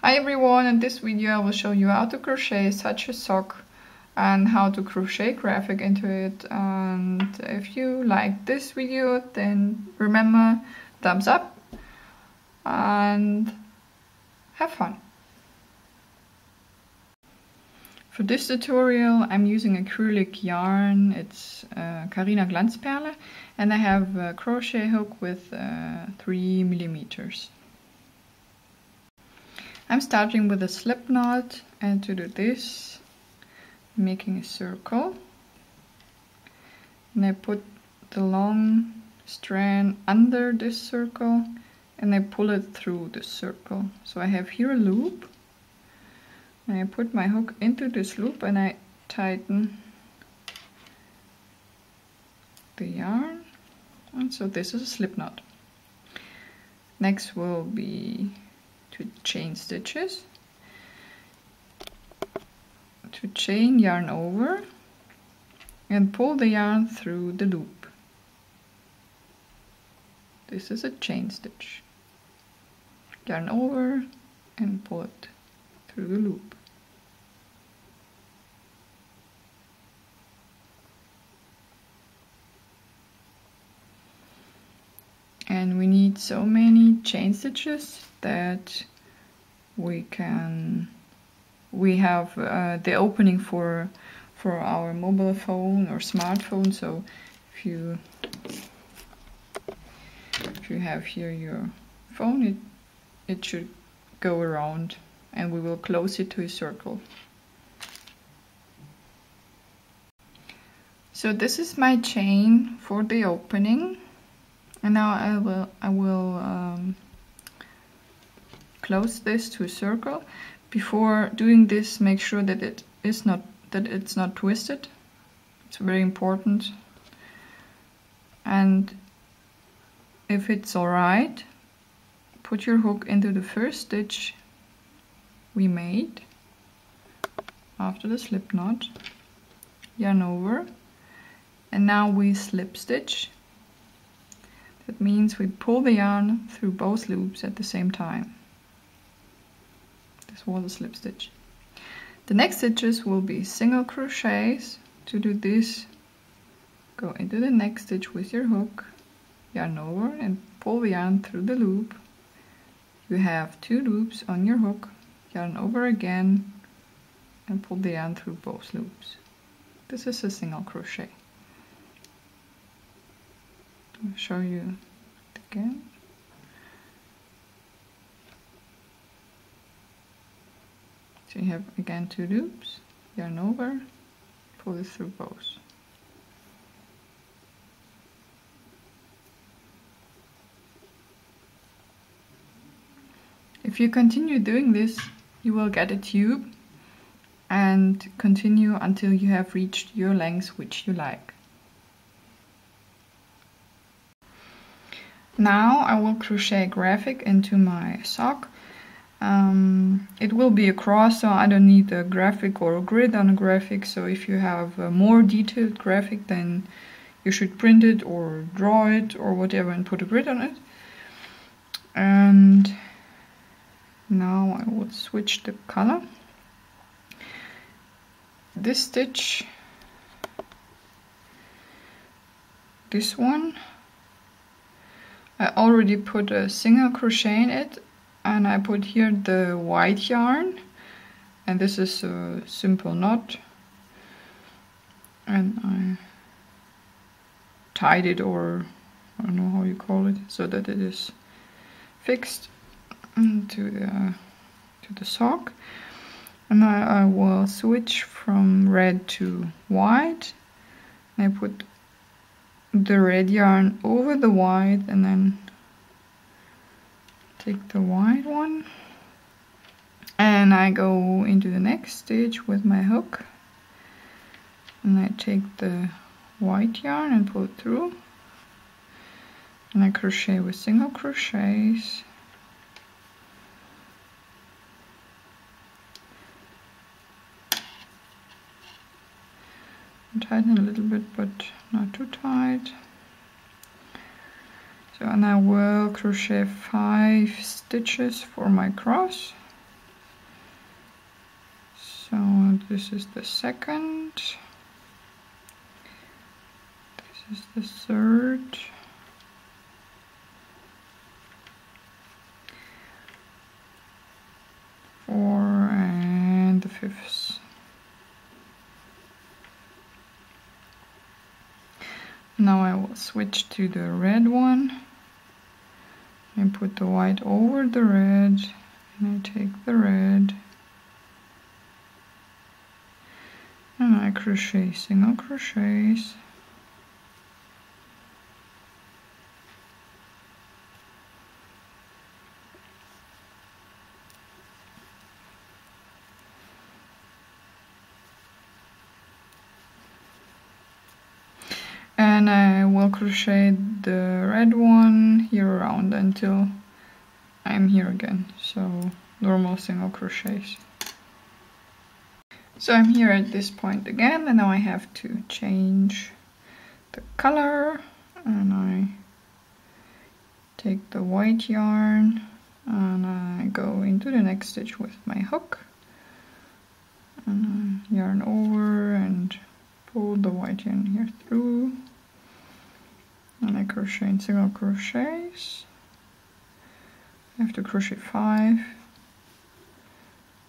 Hi everyone, in this video I will show you how to crochet such a sock and how to crochet graphic into it. And if you like this video, then remember, thumbs up and have fun. For this tutorial I'm using acrylic yarn. It's Carina Glanzperle, and I have a crochet hook with 3 millimeters. I'm starting with a slip knot, and to do this, making a circle, and I put the long strand under this circle and I pull it through the circle. So I have here a loop, and I put my hook into this loop and I tighten the yarn, and so this is a slip knot. Next will be to chain stitches. To chain yarn over and pull the yarn through the loop. This is a chain stitch. Yarn over and pull it through the loop. And we need so many chain stitches that we have the opening for our mobile phone or smartphone. So if you have here your phone, it should go around, and we will close it to a circle. So this is my chain for the opening, and now I will close this to a circle. Before doing this, make sure that it's not twisted. It's very important. And if it's alright, put your hook into the first stitch we made after the slip knot, yarn over, and now we slip stitch. That means we pull the yarn through both loops at the same time. This was a slip stitch. The next stitches will be single crochets. To do this, go into the next stitch with your hook, yarn over and pull the yarn through the loop. You have 2 loops on your hook, yarn over again and pull the yarn through both loops. This is a single crochet. I'll show you it again. So you have again 2 loops, yarn over, pull it through both. If you continue doing this, you will get a tube and continue until you have reached your length which you like. Now I will crochet a graphic into my sock. It will be a cross, so I don't need a graphic or a grid on a graphic. So if you have a more detailed graphic, then you should print it or draw it or whatever and put a grid on it. And now I will switch the color. This stitch, this one, I already put a single crochet in it, and I put here the white yarn, and this is a simple knot, and I tied it, or I don't know how you call it, so that it is fixed to the sock. And I will switch from red to white. I put the red yarn over the white and then take the white one, and I go into the next stitch with my hook, and I take the white yarn and pull it through, and I crochet with single crochets. Tighten a little bit, but not too tight. So, and I will crochet 5 stitches for my cross. So this is the second, this is the third, four, and the fifth. Now I will switch to the red one and put the white over the red, and I take the red and I crochet single crochets. And I will crochet the red one here around until I'm here again, so normal single crochets. So I'm here at this point again, and now I have to change the color, and I take the white yarn and I go into the next stitch with my hook, and I yarn over and pull the white yarn here through, and I crochet in single crochets. I have to crochet 5.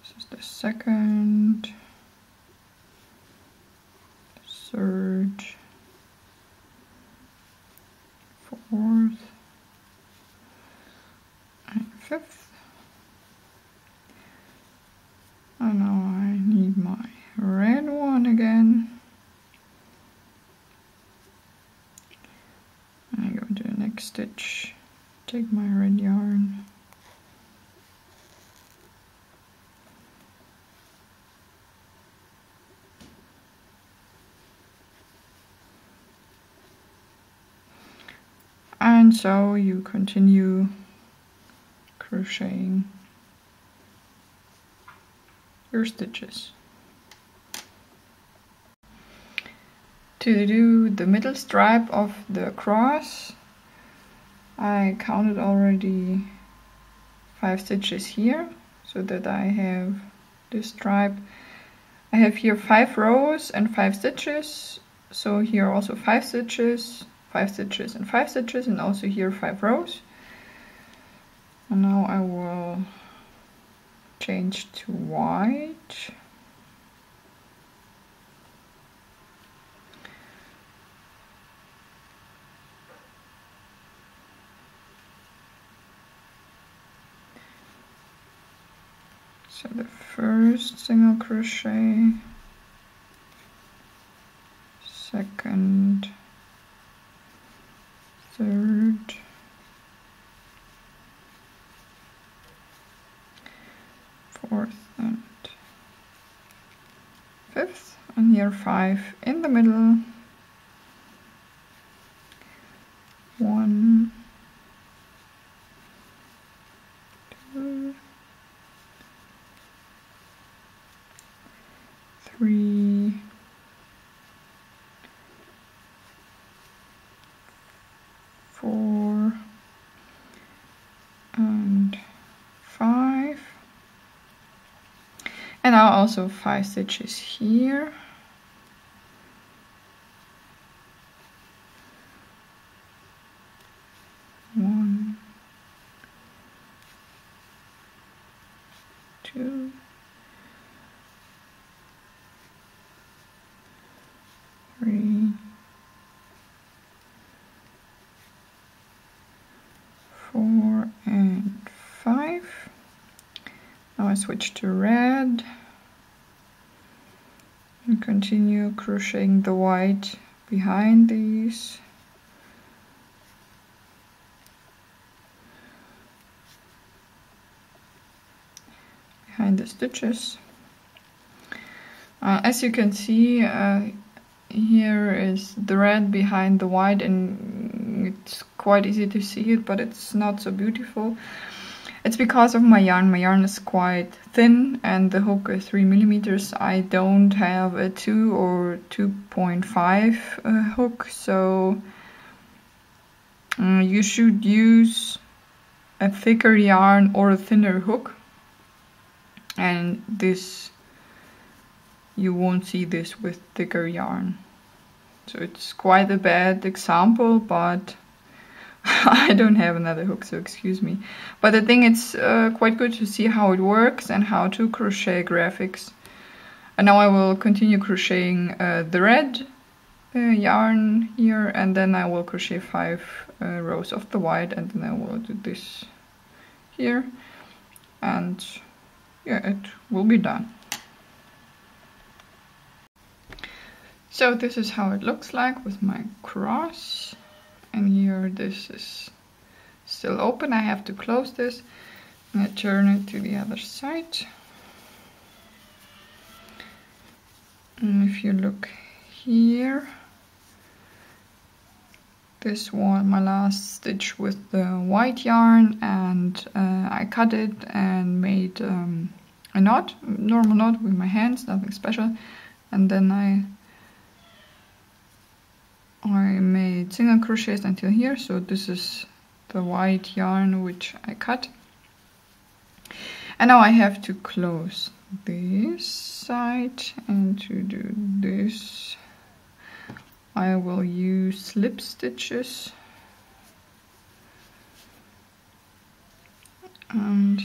This is the second, third, fourth, and fifth. And now I need my red one again. And I go to the next stitch, take my red yarn, and so you continue crocheting your stitches. To do the middle stripe of the cross, I counted already 5 stitches here, so that I have this stripe. I have here 5 rows and 5 stitches, so here also 5 stitches, 5 stitches and 5 stitches, and also here 5 rows. And now I will change to white. So the first single crochet, second, third, fourth and fifth, and here 5 in the middle. 1, 2, 3, 4, and 5. And now also 5 stitches here. One, 2, 3, 4, and 5. Now I switch to red and continue crocheting the white behind these. Behind the stitches. As you can see, here is the red behind the white, and it's quite easy to see it, but it's not so beautiful. It's because of my yarn. My yarn is quite thin and the hook is 3 millimeters. I don't have a 2 or 2.5 hook, so you should use a thicker yarn or a thinner hook. And this you won't see this with thicker yarn. So it's quite a bad example, but I don't have another hook, so excuse me. But I think it's quite good to see how it works and how to crochet graphics. And now I will continue crocheting the red yarn here, and then I will crochet 5 rows of the white, and then I will do this here, and yeah, it will be done. So this is how it looks like with my cross, and here this is still open. I have to close this and I turn it to the other side. And if you look here, this one, my last stitch with the white yarn, and I cut it and made a knot, normal knot with my hands, nothing special, and then I made single crochets until here. So this is the white yarn which I cut, and now I have to close this side, and to do this I will use slip stitches, and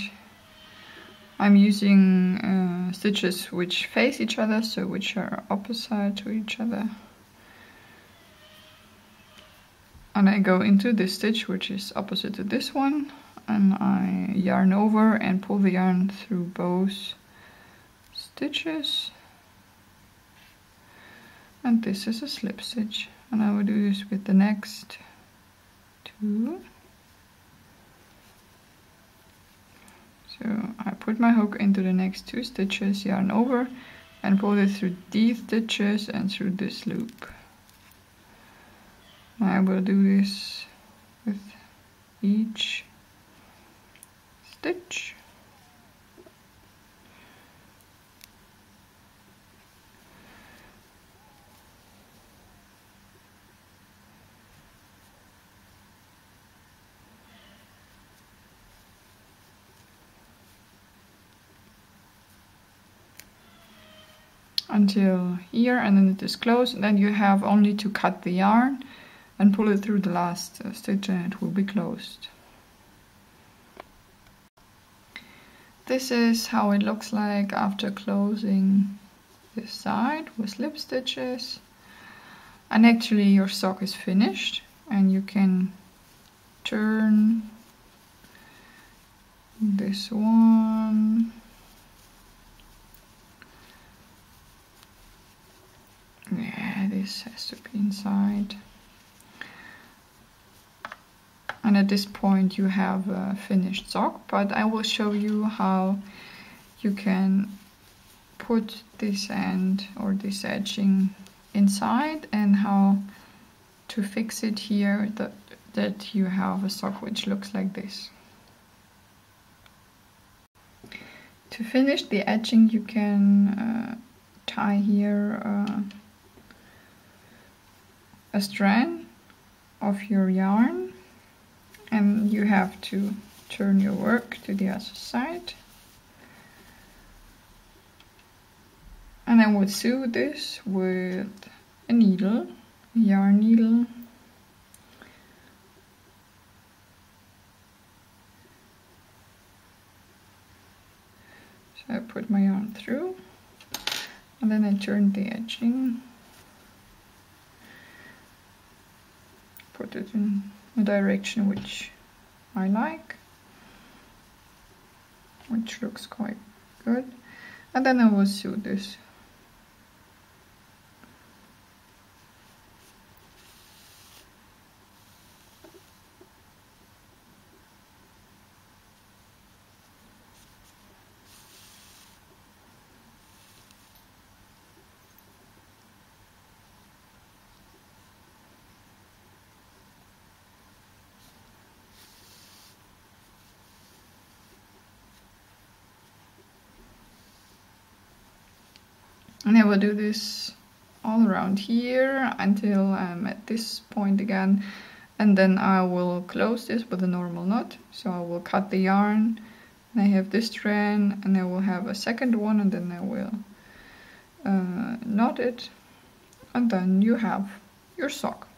I'm using stitches which face each other, so which are opposite to each other. And I go into this stitch which is opposite to this one, and I yarn over and pull the yarn through both stitches. And this is a slip stitch, and I will do this with the next 2. So I put my hook into the next 2 stitches, yarn over, and pull it through these stitches and through this loop. I will do this with each stitch. Until here, and then it is closed, and then you have only to cut the yarn and pull it through the last stitch, and it will be closed. This is how it looks like after closing this side with slip stitches. And actually your sock is finished, and you can turn this one. Yeah, this has to be inside. And at this point you have a finished sock, but I will show you how you can put this end or this edging inside, and how to fix it here that you have a sock which looks like this. To finish the edging, you can tie here a strand of your yarn, and you have to turn your work to the other side. And I would sew this with a needle, a yarn needle. So I put my yarn through, and then I turn the edging, put it in a direction which I like, which looks quite good, and then I will sew this. And I will do this all around here until I'm at this point again, and then I will close this with a normal knot. So I will cut the yarn, and I have this strand, and I will have a second one, and then I will knot it, and then you have your sock.